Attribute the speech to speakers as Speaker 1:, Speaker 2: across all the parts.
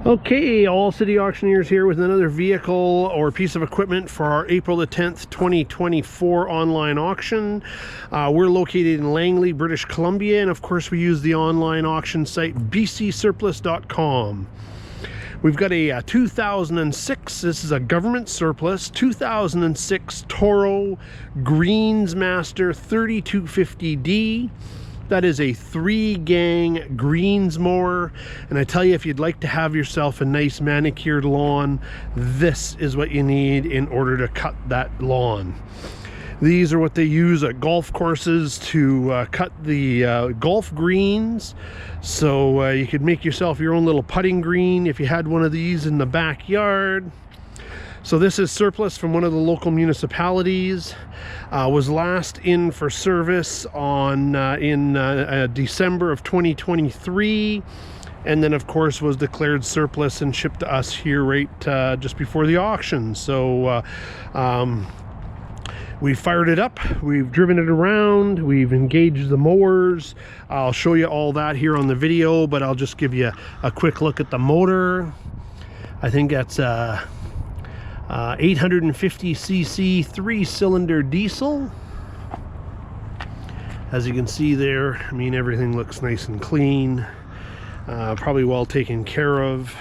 Speaker 1: Okay, All City Auctioneers here with another vehicle or piece of equipment for our April the 10th, 2024 online auction. We're located in Langley, British Columbia, and of course we use the online auction site bcsurplus.com. We've got a 2006, this is a government surplus, 2006 Toro Greensmaster 3250D. That is a 3-gang greens mower, and I tell you, if you'd like to have yourself a nice manicured lawn, this is what you need in order to cut that lawn. These are what they use at golf courses to cut the golf greens, so you could make yourself your own little putting green if you had one of these in the backyard. So this is surplus from one of the local municipalities. Was last in for service on in December of 2023, and then of course was declared surplus and shipped to us here right just before the auction. So we fired it up, we've driven it around, we've engaged the mowers. I'll show you all that here on the video, but I'll just give you a quick look at the motor. I think that's 850cc 3-cylinder diesel. As you can see there, I mean, everything looks nice and clean, probably well taken care of.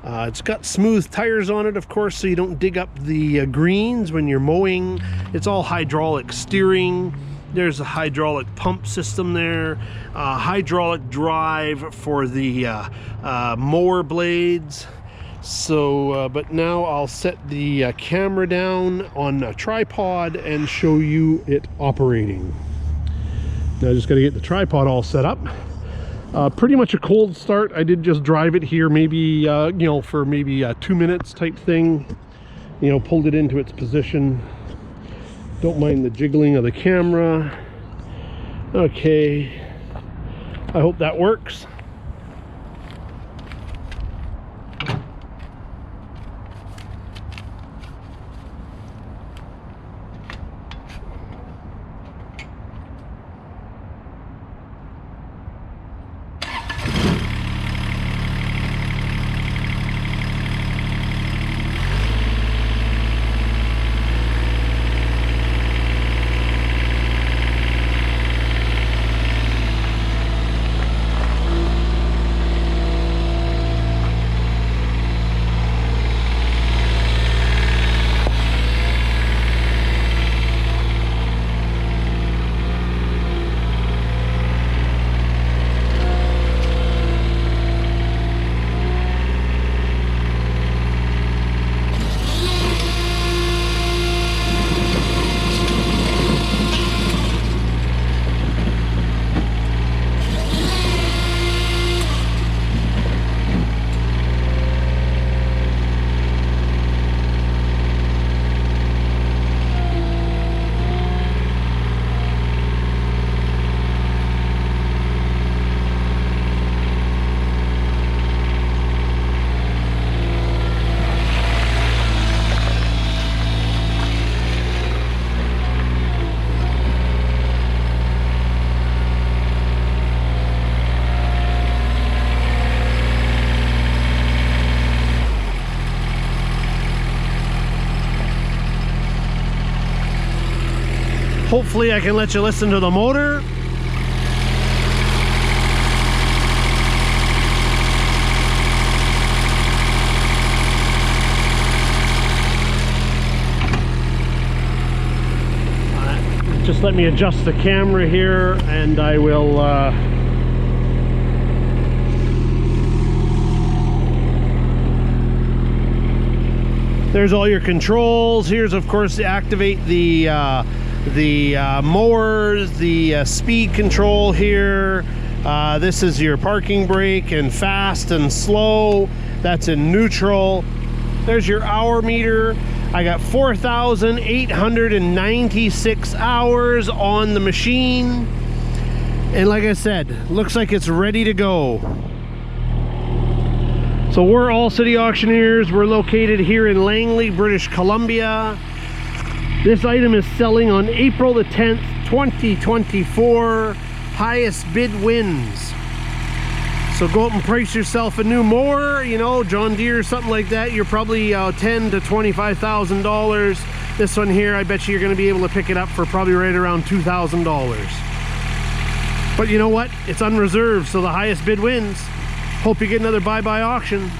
Speaker 1: It's got smooth tires on it, of course, so you don't dig up the greens when you're mowing. It's all hydraulic steering. There's a hydraulic pump system there, hydraulic drive for the mower blades. So but now I'll set the camera down on a tripod and show you it operating. Now I just got to get the tripod all set up. Pretty much a cold start. I did just drive it here maybe you know, for maybe 2 minutes type thing, you know, pulled it into its position. Don't mind the jiggling of the camera. Okay, I hope that works. Hopefully I can let you listen to the motor. Just let me adjust the camera here and I will there's all your controls. Here's of course to activate the mowers, the speed control here. This is your parking brake and fast and slow. That's in neutral. There's your hour meter. I got 4,896 hours on the machine. And like I said, looks like it's ready to go. So we're All City Auctioneers. We're located here in Langley, British Columbia. This item is selling on April the 10th, 2024. Highest bid wins. So go out and price yourself a new mower, you know, John Deere, something like that. You're probably $10,000 to $25,000. This one here, I bet you you're going to be able to pick it up for probably right around $2,000. But you know what? It's unreserved, so the highest bid wins. Hope you get another buy-by auction.